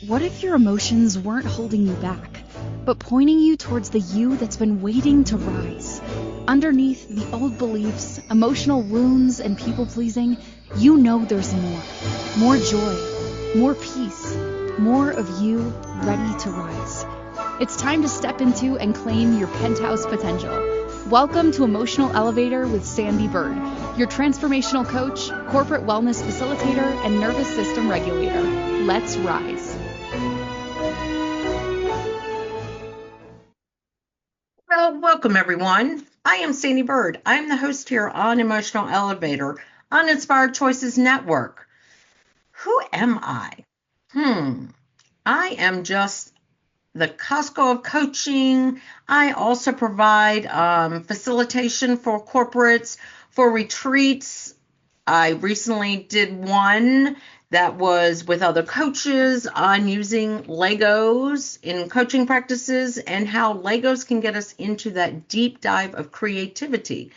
What if your emotions weren't holding you back, but pointing you towards the you that's been waiting to rise? Underneath the old beliefs, emotional wounds, and people-pleasing, you know there's more. More joy, more peace, more of you ready to rise. It's time to step into and claim your penthouse potential. Welcome to Emotional Elevator with Sandee Byrd, your transformational coach, corporate wellness facilitator, and nervous system regulator. Let's rise. Well, welcome everyone. I am Sandee Byrd. I'm the host here on Emotional Elevator on Inspired Choices Network. Who am I? I am just the Costco of coaching. I also provide facilitation for corporates, for retreats. I recently did one that was with other coaches on using Legos in coaching practices and how Legos can get us into that deep dive of creativity.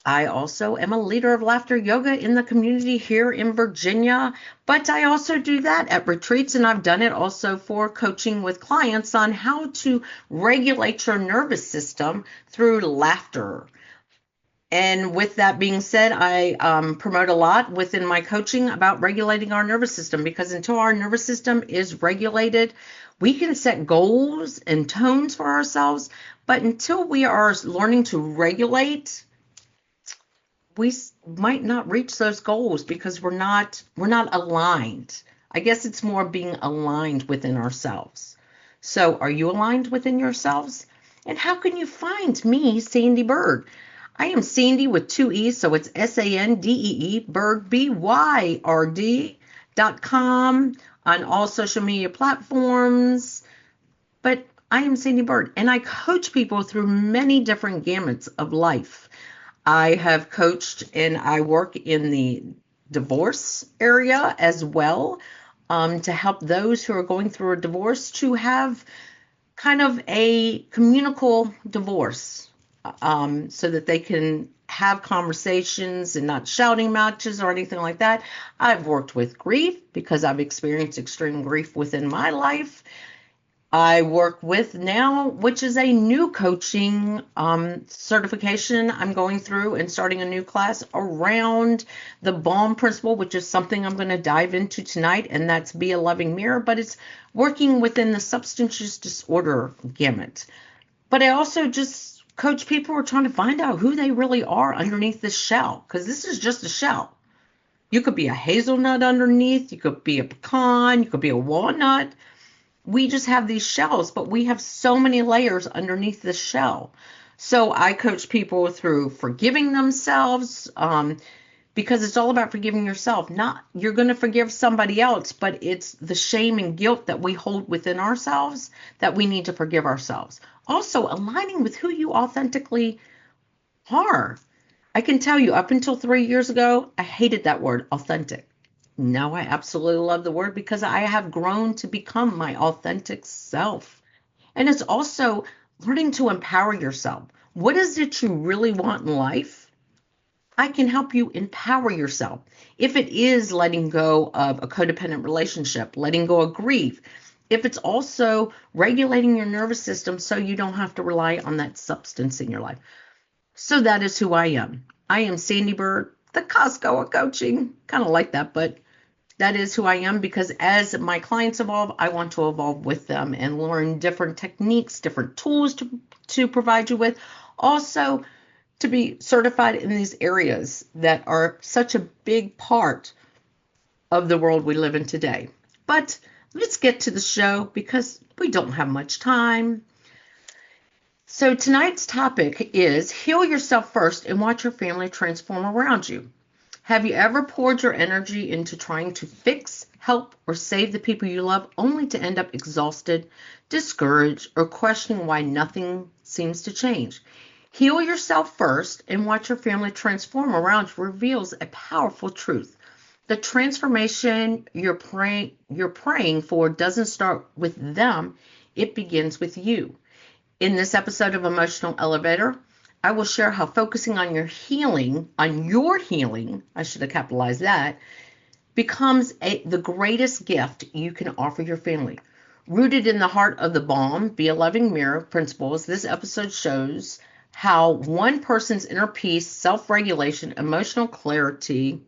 I also am a leader of laughter yoga in the community here in Virginia, but I also do that at retreats, and I've done it also for coaching with clients on how to regulate your nervous system through laughter. And with that being said, I promote a lot within my coaching about regulating our nervous system, because until our nervous system is regulated, we can set goals and tones for ourselves. But until we are learning to regulate, we might not reach those goals because we're not aligned. I guess it's more being aligned within ourselves. So are you aligned within yourselves? And how can you find me, Sandee Byrd? I am Sandee with two E's, so it's Sandee, Byrd, BYRD.com on all social media platforms. But I am Sandee Byrd, and I coach people through many different gamuts of life. I have coached and I work in the divorce area as well, to help those who are going through a divorce to have kind of a communicable divorce, so that they can have conversations and not shouting matches or anything like that. I've worked with grief because I've experienced extreme grief within my life. I work with now, which is a new coaching certification I'm going through and starting a new class around the BALM principle, which is something I'm going to dive into tonight, and that's Be a Loving Mirror, but it's working within the substance use disorder gamut. But I also just coach people who are trying to find out who they really are underneath this shell, because this is just a shell. You could be a hazelnut underneath, you could be a pecan, you could be a walnut. We just have these shells, but we have so many layers underneath the shell. So I coach people through forgiving themselves, because it's all about forgiving yourself. Not you're going to forgive somebody else, but it's the shame and guilt that we hold within ourselves that we need to forgive ourselves. Also, aligning with who you authentically are. I can tell you, up until 3 years ago, I hated that word, authentic. Now I absolutely love the word because I have grown to become my authentic self. And it's also learning to empower yourself. What is it you really want in life? I can help you empower yourself. If it is letting go of a codependent relationship, letting go of grief, if it's also regulating your nervous system so you don't have to rely on that substance in your life. So that is who I am. I am Sandee Byrd, the Costco of coaching. Kind of like that, but that is who I am, because as my clients evolve, I want to evolve with them and learn different techniques, different tools to provide you with. Also, to be certified in these areas that are such a big part of the world we live in today. But let's get to the show because we don't have much time. So tonight's topic is heal yourself first and watch your family transform around you. Have you ever poured your energy into trying to fix, help, or save the people you love only to end up exhausted, discouraged, or questioning why nothing seems to change? Heal yourself first and watch your family transform around you reveals a powerful truth. The transformation you're praying for doesn't start with them, it begins with you. In this episode of Emotional Elevator, I will share how focusing on your healing, I should have capitalized that, becomes the greatest gift you can offer your family. Rooted in the heart of the BALM, Be a Loving Mirror principles, this episode shows how one person's inner peace, self-regulation, emotional clarity,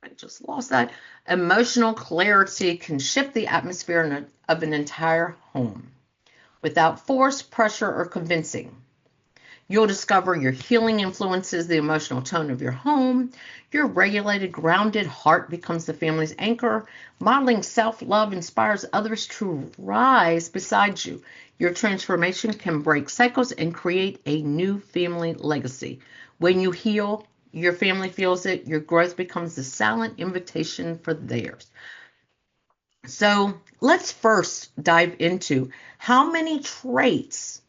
I just lost that, emotional clarity can shift the atmosphere of an entire home without force, pressure, or convincing. You'll discover your healing influences the emotional tone of your home. Your regulated, grounded heart becomes the family's anchor. Modeling self-love inspires others to rise beside you. Your transformation can break cycles and create a new family legacy. When you heal, your family feels it. Your growth becomes the silent invitation for theirs. So let's first dive into how many traits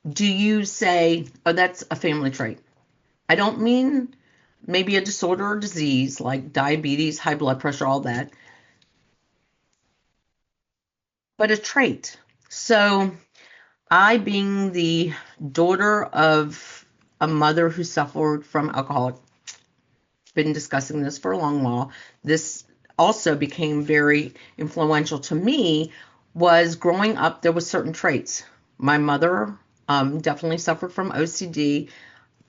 do you say, oh, that's a family trait? I don't mean maybe a disorder or disease like diabetes, high blood pressure, all that, but a trait. So I, being the daughter of a mother who suffered from alcoholic, been discussing this for a long while. This also became very influential to me. Was growing up, there was certain traits. My mother definitely suffered from OCD.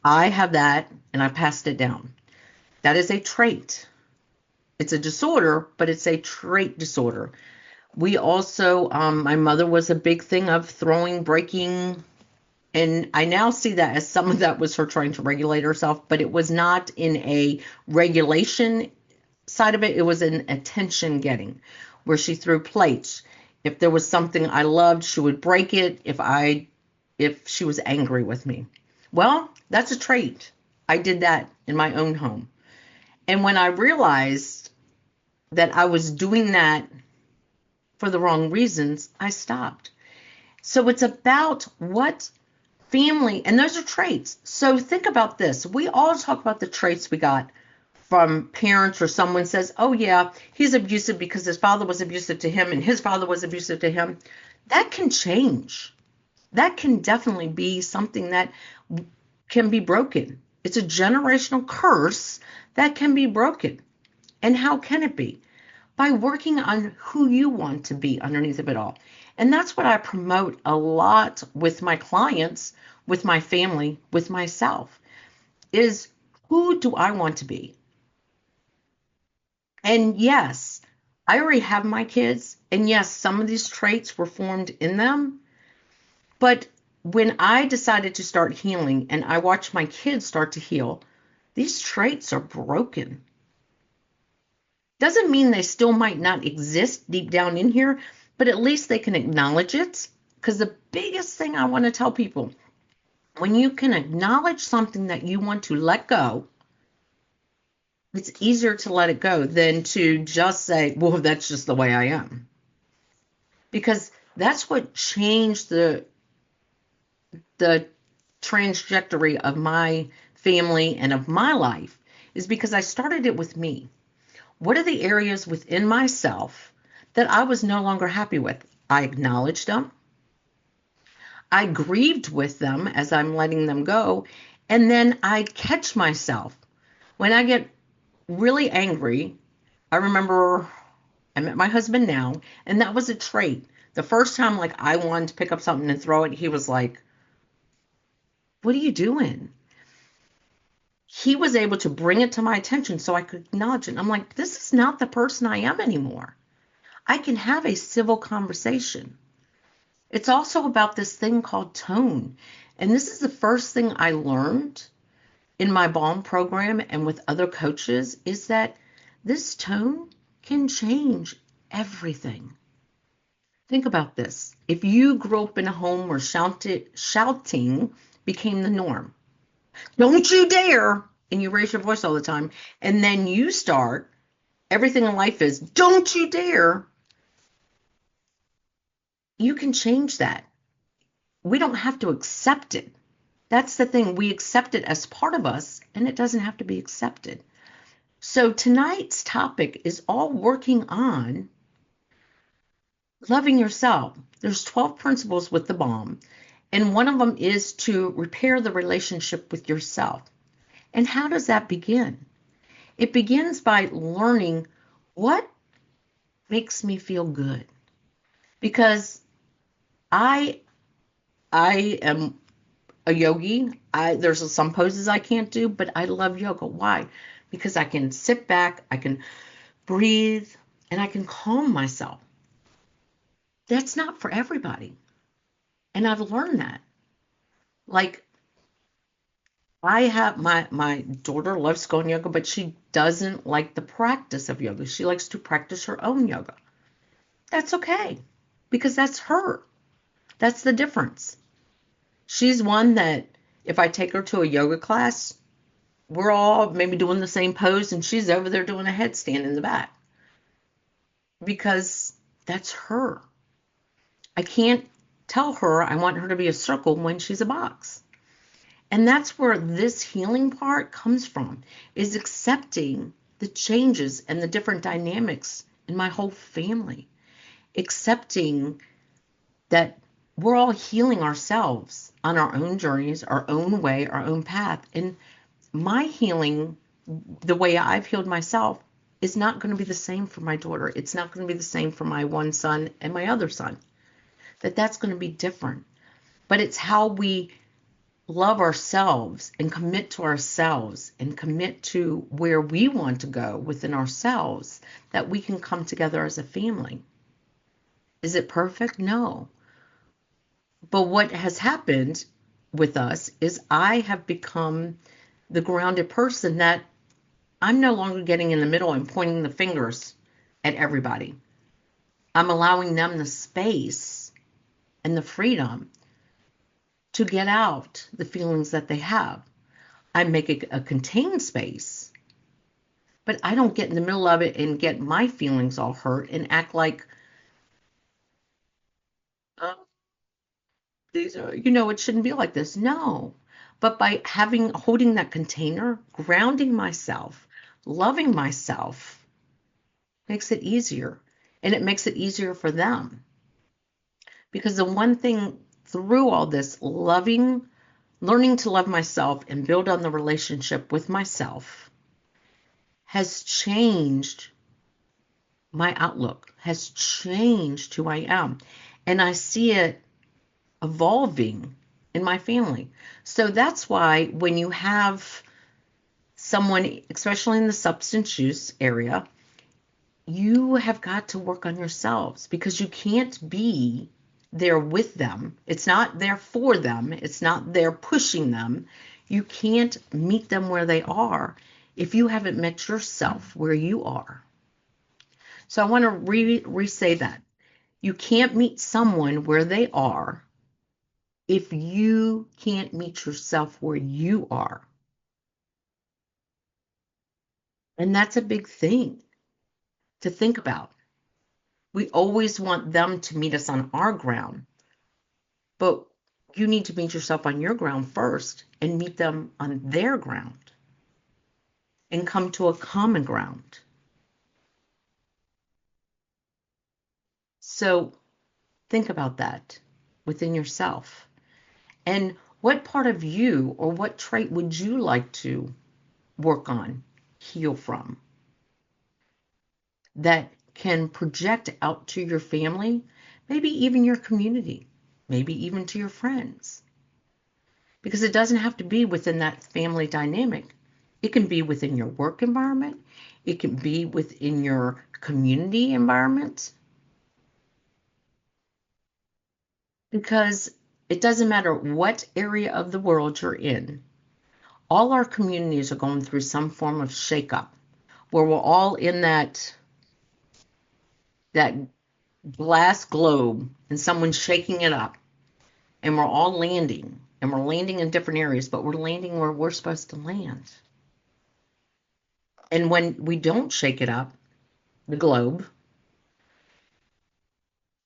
I have that, and I passed it down. That is a trait. It's a disorder, but it's a trait disorder. We also, my mother was a big thing of throwing, breaking, and I now see that as some of that was her trying to regulate herself, but it was not in a regulation side of it. It was an attention getting, where she threw plates. If there was something I loved, she would break it if she was angry with me. Well, that's a trait. I did that in my own home. And when I realized that I was doing that for the wrong reasons, I stopped. So it's about what family, and those are traits. So think about this. We all talk about the traits we got from parents, or someone says, oh yeah, he's abusive because his father was abusive to him and his father was abusive to him. That can change. That can definitely be something that can be broken. It's a generational curse that can be broken. And how can it be? By working on who you want to be underneath of it all. And that's what I promote a lot with my clients, with my family, with myself, is who do I want to be? And yes, I already have my kids. And yes, some of these traits were formed in them. But when I decided to start healing and I watched my kids start to heal, these traits are broken. Doesn't mean they still might not exist deep down in here, but at least they can acknowledge it. Because the biggest thing I want to tell people, when you can acknowledge something that you want to let go, it's easier to let it go than to just say, well, that's just the way I am. Because that's what changed the trajectory of my family and of my life, is because I started it with me. What are the areas within myself that I was no longer happy with? I acknowledged them. I grieved with them as I'm letting them go. And then I catch myself. When I get really angry, I remember I met my husband now, and that was a trait. The first time, like, I wanted to pick up something and throw it, he was like, what are you doing? He was able to bring it to my attention so I could acknowledge it. I'm like, this is not the person I am anymore. I can have a civil conversation. It's also about this thing called tone. And this is the first thing I learned in my BALM program and with other coaches, is that this tone can change everything. Think about this. If you grew up in a home where shouting became the norm, don't you dare, and you raise your voice all the time, and then you start, everything in life is, don't you dare, you can change that. We don't have to accept it. That's the thing. We accept it as part of us, and it doesn't have to be accepted. So tonight's topic is all working on loving yourself. There's 12 principles with the BALM, and one of them is to repair the relationship with yourself. And how does that begin? It begins by learning what makes me feel good? Because I I am a yogi. There's some poses I can't do, but I love yoga. Why? Because I can sit back, I can breathe, and I can calm myself. That's not for everybody. And I've learned that. Like I have my daughter loves going yoga, but she doesn't like the practice of yoga. She likes to practice her own yoga. That's okay because that's her. That's the difference. She's one that if I take her to a yoga class, we're all maybe doing the same pose and she's over there doing a headstand in the back because that's her. I can't tell her I want her to be a circle when she's a box. And that's where this healing part comes from, is accepting the changes and the different dynamics in my whole family. Accepting that we're all healing ourselves on our own journeys, our own way, our own path. And my healing, the way I've healed myself, is not going to be the same for my daughter. It's not going to be the same for my one son and my other son. That's going to be different. But it's how we love ourselves and commit to ourselves and commit to where we want to go within ourselves that we can come together as a family. Is it perfect? No. But what has happened with us is I have become the grounded person that I'm no longer getting in the middle and pointing the fingers at everybody. I'm allowing them the space and the freedom to get out the feelings that they have. I make it a contained space, but I don't get in the middle of it and get my feelings all hurt and act like oh, these are, it shouldn't be like this. No. But by holding that container, grounding myself, loving myself makes it easier. And it makes it easier for them. Because the one thing through all this, learning to love myself and build on the relationship with myself has changed my outlook, has changed who I am. And I see it evolving in my family. So that's why when you have someone, especially in the substance use area, you have got to work on yourselves because you can't be there with them. It's not there for them. It's not there pushing them. You can't meet them where they are if you haven't met yourself where you are. So I want to re-say that. You can't meet someone where they are if you can't meet yourself where you are. And that's a big thing to think about. We always want them to meet us on our ground, but you need to meet yourself on your ground first and meet them on their ground and come to a common ground. So think about that within yourself. And what part of you or what trait would you like to work on, heal from, that can project out to your family, maybe even your community, maybe even to your friends? Because it doesn't have to be within that family dynamic. It can be within your work environment. It can be within your community environment. Because it doesn't matter what area of the world you're in, all our communities are going through some form of shakeup where we're all in that glass globe and someone's shaking it up and we're all landing and we're landing in different areas, but we're landing where we're supposed to land. And when we don't shake it up, the globe,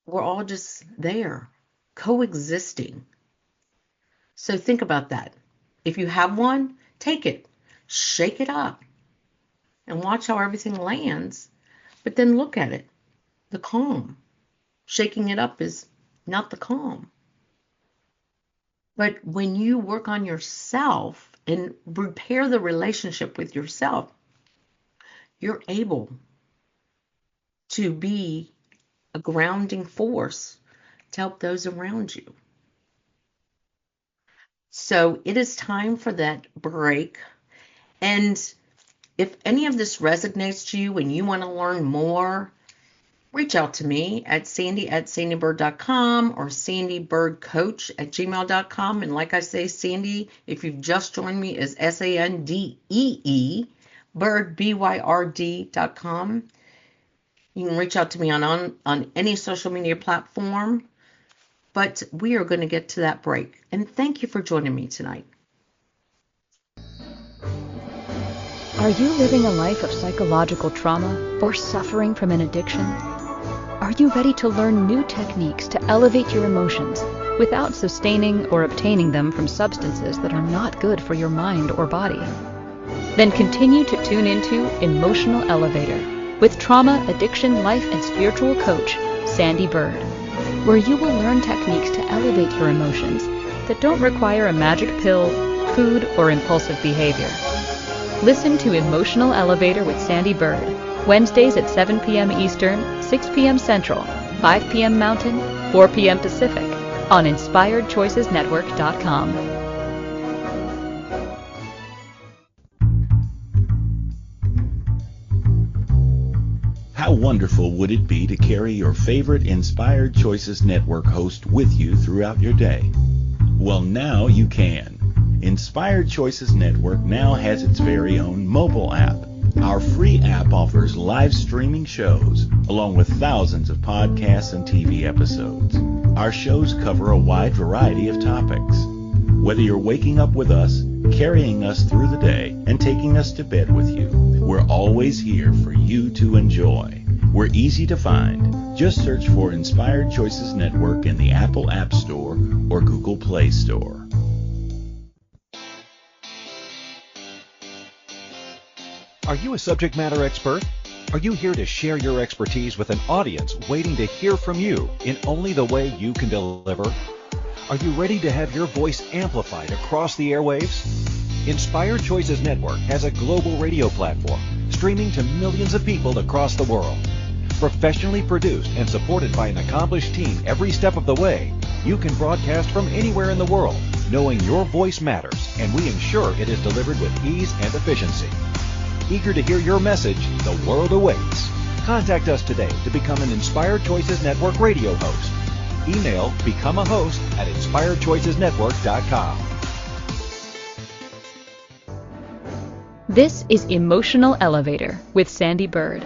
we're all just there, coexisting. So think about that. If you have one, take it, shake it up, and watch how everything lands. But then look at it, the calm. Shaking it up is not the calm. But when you work on yourself and repair the relationship with yourself, you're able to be a grounding force to help those around you. So it is time for that break. And if any of this resonates to you and you want to learn more, reach out to me at sandeebyrd.com or sandeebyrdcoach@gmail.com. And like I say, Sandee, if you've just joined me, is Sandee, Byrd, BYRD.com. You can reach out to me on any social media platform. But we are going to get to that break. And thank you for joining me tonight. Are you living a life of psychological trauma or suffering from an addiction? Are you ready to learn new techniques to elevate your emotions without sustaining or obtaining them from substances that are not good for your mind or body? Then continue to tune into Emotional Elevator with trauma, addiction, life, and spiritual coach, Sandee Byrd, where you will learn techniques to elevate your emotions that don't require a magic pill, food, or impulsive behavior. Listen to Emotional Elevator with Sandee Byrd, Wednesdays at 7 p.m. Eastern, 6 p.m. Central, 5 p.m. Mountain, 4 p.m. Pacific, on InspiredChoicesNetwork.com. How wonderful would it be to carry your favorite Inspired Choices Network host with you throughout your day? Well, now you can. Inspired Choices Network now has its very own mobile app. Our free app offers live streaming shows, along with thousands of podcasts and TV episodes. Our shows cover a wide variety of topics. Whether you're waking up with us, carrying us through the day, and taking us to bed with you, we're always here for you to enjoy. We're easy to find. Just search for Inspired Choices Network in the Apple App Store or Google Play Store. Are you a subject matter expert? Are you here to share your expertise with an audience waiting to hear from you in only the way you can deliver? Are you ready to have your voice amplified across the airwaves? Inspired Choices Network has a global radio platform streaming to millions of people across the world. Professionally produced and supported by an accomplished team every step of the way, you can broadcast from anywhere in the world, knowing your voice matters, and we ensure it is delivered with ease and efficiency. Eager to hear your message, the world awaits. Contact us today to become an Inspired Choices Network radio host. Email becomeahost@inspiredchoicesnetwork.com. This is Emotional Elevator with Sandee Byrd.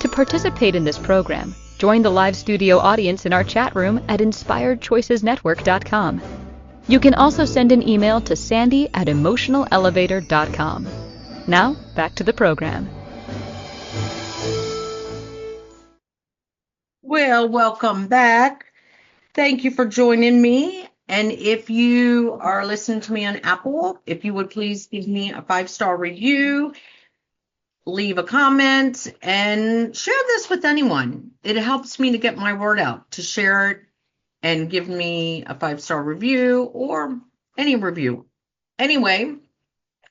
To participate in this program, join the live studio audience in our chat room at inspiredchoicesnetwork.com. You can also send an email to sandy@emotionalelevator.com. Now, back to the program. Well, welcome back. Thank you for joining me. And if you are listening to me on Apple, if you would please give me a 5-star review, leave a comment, and share this with anyone. It helps me to get my word out, to share it and give me a 5-star review or any review. Anyway,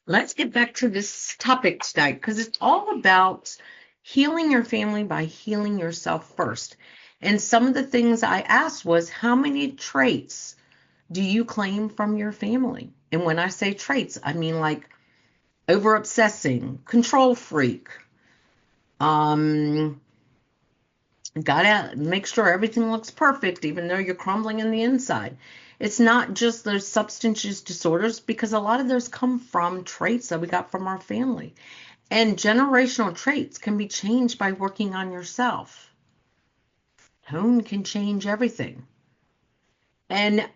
let's get back to this topic tonight, because it's all about healing your family by healing yourself first. And some of the things I asked was, how many traits do you claim from your family? And when I say traits, I mean like over obsessing, control freak, gotta make sure everything looks perfect even though you're crumbling in the inside. It's not just those substance use disorders, because a lot of those come from traits that we got from our family. And generational traits can be changed by working on yourself. Tone can change everything. And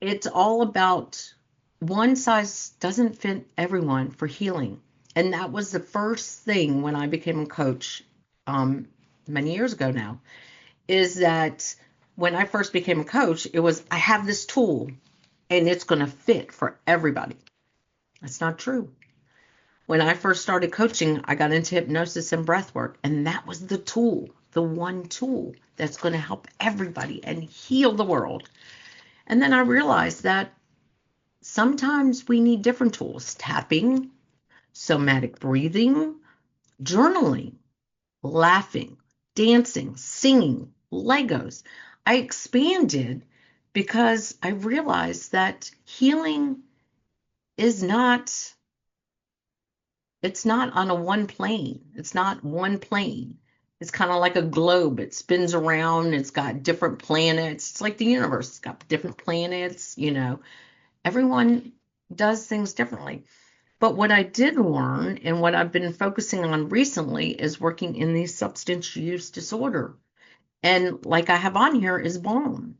it's all about, one size doesn't fit everyone for healing. And that was the first thing when I became a coach many years ago now, is that when I first became a coach, it was, I have this tool and it's going to fit for everybody. That's not true. When I first started coaching, I got into hypnosis and breath work, and that was the tool, the one tool that's going to help everybody and heal the world. And then I realized that sometimes we need different tools: tapping, somatic breathing, journaling, laughing, dancing, singing, Legos. I expanded because I realized that healing is not, it's not on a one plane. It's not one plane. It's kind of like a globe. It spins around. It's got different planets. It's like the universe. It's got different planets, you know. Everyone does things differently. But what I did learn and what I've been focusing on recently is working in the substance use disorder. And like I have on here is BALM.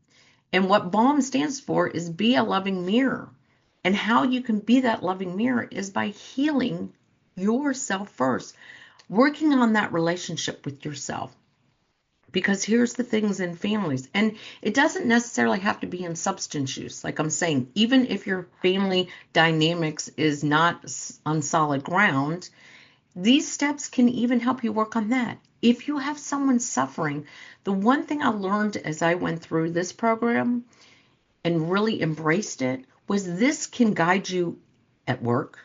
And what BALM stands for is be a loving mirror. And how you can be that loving mirror is by healing yourself first, working on that relationship with yourself. Because here's the things in families, and it doesn't necessarily have to be in substance use. Like I'm saying, even if your family dynamics is not on solid ground, these steps can even help you work on that. If you have someone suffering, the one thing I learned as I went through this program and really embraced it was this can guide you at work,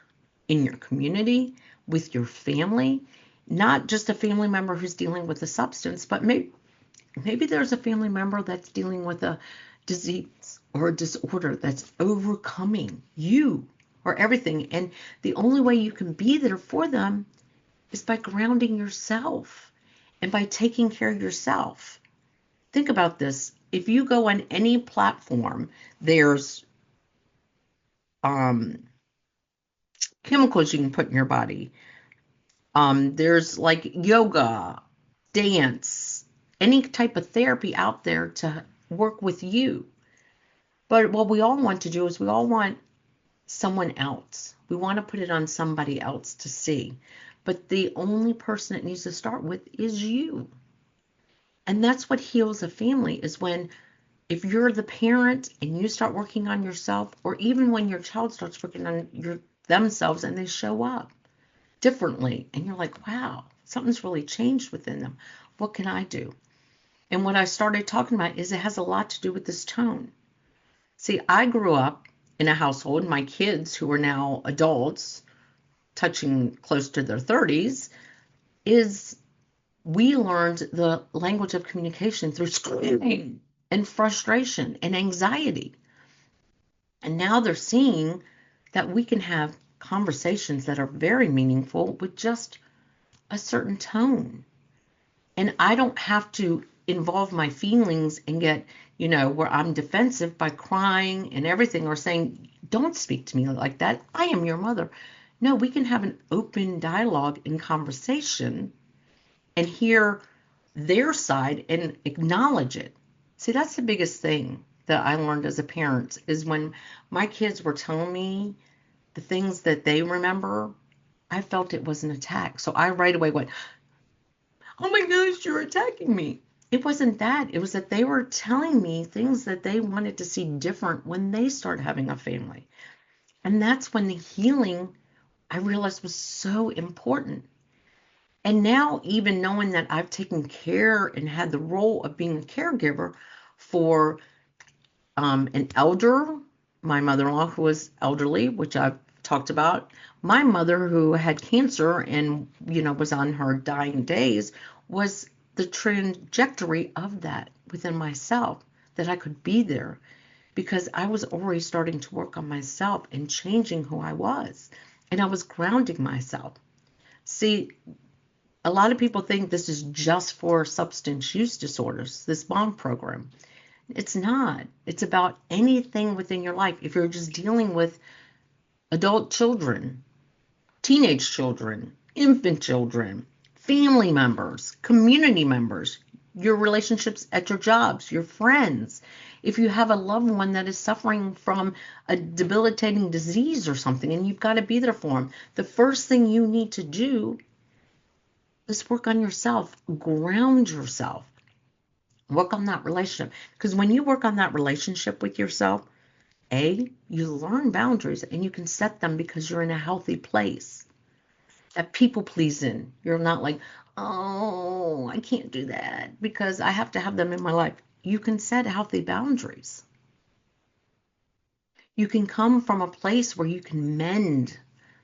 in your community, with your family, not just a family member who's dealing with a substance, but maybe there's a family member that's dealing with a disease or a disorder that's overcoming you or everything. And the only way you can be there for them is by grounding yourself and by taking care of yourself. Think about this. If you go on any platform, there's chemicals you can put in your body. There's like yoga, dance, any type of therapy out there to work with you. But what we all want to do is we all want someone else. We want to put it on somebody else to see. But the only person it needs to start with is you. And that's what heals a family, is when if you're the parent and you start working on yourself, or even when your child starts working on themselves and they show up differently and you're like, wow, something's really changed within them. What can I do? And what I started talking about is it has a lot to do with this tone. See, I grew up in a household, my kids who are now adults, touching close to their 30s, is we learned the language of communication through screaming and frustration and anxiety. And now they're seeing that we can have conversations that are very meaningful with just a certain tone. And I don't have to involve my feelings and get, where I'm defensive by crying and everything or saying, don't speak to me like that. I am your mother. No, we can have an open dialogue and conversation and hear their side and acknowledge it. See, that's the biggest thing that I learned as a parent is when my kids were telling me the things that they remember, I felt it was an attack. So I right away went, oh my gosh, you're attacking me. It wasn't that. It was that they were telling me things that they wanted to see different when they start having a family. And that's when the healing, I realized, was so important. And now, even knowing that I've taken care and had the role of being a caregiver for an elder, my mother-in-law who was elderly, which I've talked about, my mother who had cancer and, was on her dying days, was the trajectory of that within myself, that I could be there because I was already starting to work on myself and changing who I was. And I was grounding myself. See, a lot of people think this is just for substance use disorders, this BALM program. It's not. It's about anything within your life. If you're just dealing with adult children, teenage children, infant children, family members, community members, your relationships at your jobs, your friends. If you have a loved one that is suffering from a debilitating disease or something and you've got to be there for them, the first thing you need to do is work on yourself, ground yourself, work on that relationship. Because when you work on that relationship with yourself, you learn boundaries and you can set them because you're in a healthy place. That people pleasing. You're not like, oh, I can't do that because I have to have them in my life. You can set healthy boundaries. You can come from a place where you can mend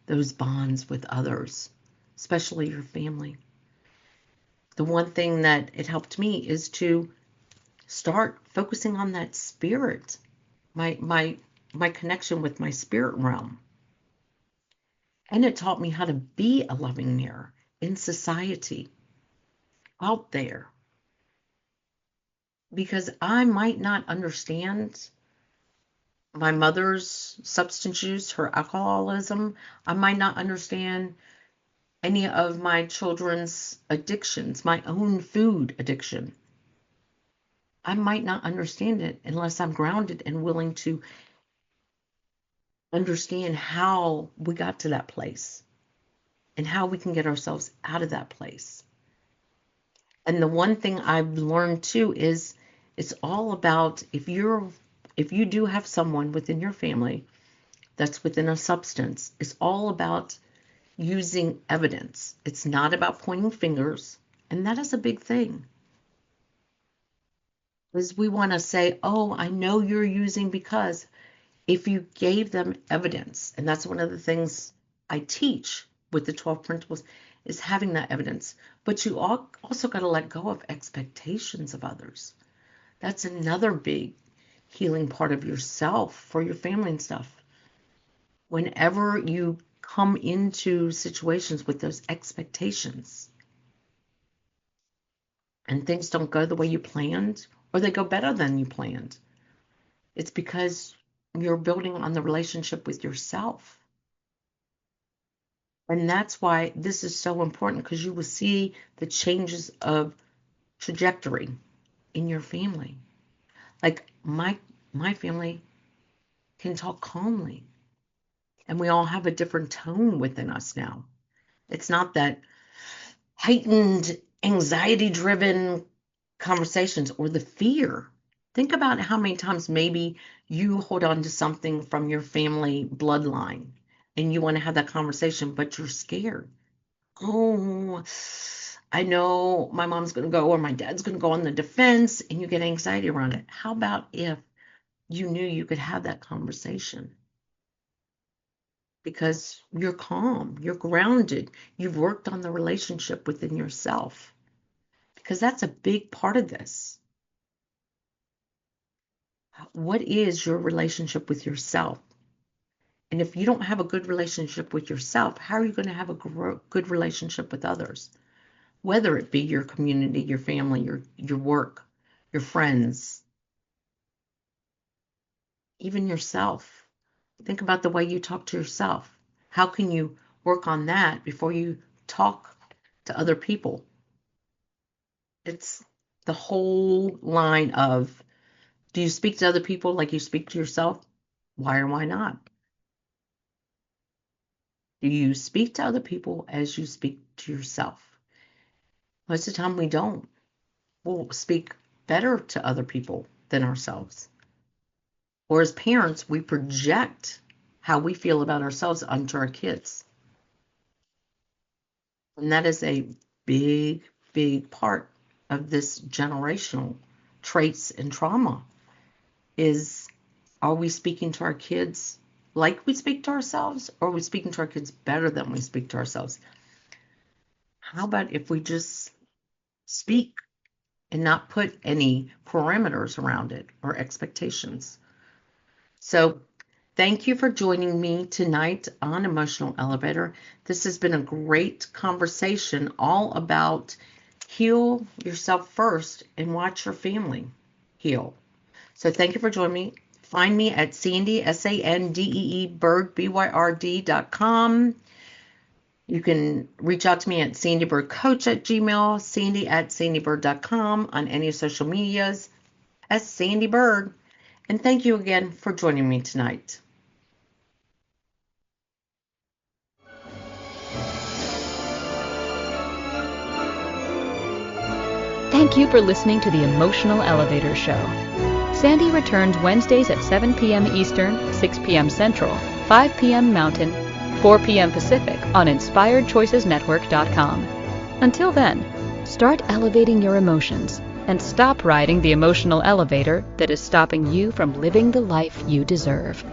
those bonds with others, especially your family. the one thing that it helped me is to start focusing on that spirit, my connection with my spirit realm. And it taught me how to be a loving mirror in society, out there. Because I might not understand my mother's substance use, her alcoholism. I might not understand any of my children's addictions, my own food addiction. I might not understand it unless I'm grounded and willing to understand how we got to that place and how we can get ourselves out of that place. And the one thing I've learned too is it's all about if you do have someone within your family that's within a substance, it's all about using evidence. It's not about pointing fingers, and that is a big thing. Because we want to say, oh, I know you're using because if you gave them evidence, and that's one of the things I teach with the 12 principles, is having that evidence. But you also got to let go of expectations of others. That's another big healing part of yourself for your family and stuff. Whenever you come into situations with those expectations and things don't go the way you planned, or they go better than you planned, it's because you're building on the relationship with yourself. And that's why this is so important, because you will see the changes of trajectory in your family. Like my family can talk calmly, and we all have a different tone within us now. It's not that heightened, anxiety-driven conversations or the fear. Think about how many times maybe you hold on to something from your family bloodline and you want to have that conversation, but you're scared. Oh, I know my mom's going to go or my dad's going to go on the defense, and you get anxiety around it. How about if you knew you could have that conversation? Because you're calm, you're grounded, you've worked on the relationship within yourself. Because that's a big part of this. What is your relationship with yourself? And if you don't have a good relationship with yourself, how are you going to have a good relationship with others? Whether it be your community, your family, your work, your friends, even yourself. Think about the way you talk to yourself. How can you work on that before you talk to other people? It's the whole line of, do you speak to other people like you speak to yourself? Why or why not? Do you speak to other people as you speak to yourself? Most of the time we don't. We'll speak better to other people than ourselves. Or as parents, we project how we feel about ourselves onto our kids. And that is a big, big part of this generational traits and trauma is, are we speaking to our kids like we speak to ourselves, or are we speaking to our kids better than we speak to ourselves? How about if we just speak and not put any parameters around it or expectations? So thank you for joining me tonight on Emotional Elevator. This has been a great conversation all about heal yourself first and watch your family heal. So thank you for joining me. Find me at Sandee, Sandee Byrd, BYRD.com. You can reach out to me at sandeebyrdcoach@gmail, Sandee@sandeebyrd.com, on any social medias as Sandee Byrd. And thank you again for joining me tonight. Thank you for listening to the Emotional Elevator Show. Sandee returns Wednesdays at 7 p.m. Eastern, 6 p.m. Central, 5 p.m. Mountain, 4 p.m. Pacific on InspiredChoicesNetwork.com. Until then, start elevating your emotions and stop riding the emotional elevator that is stopping you from living the life you deserve.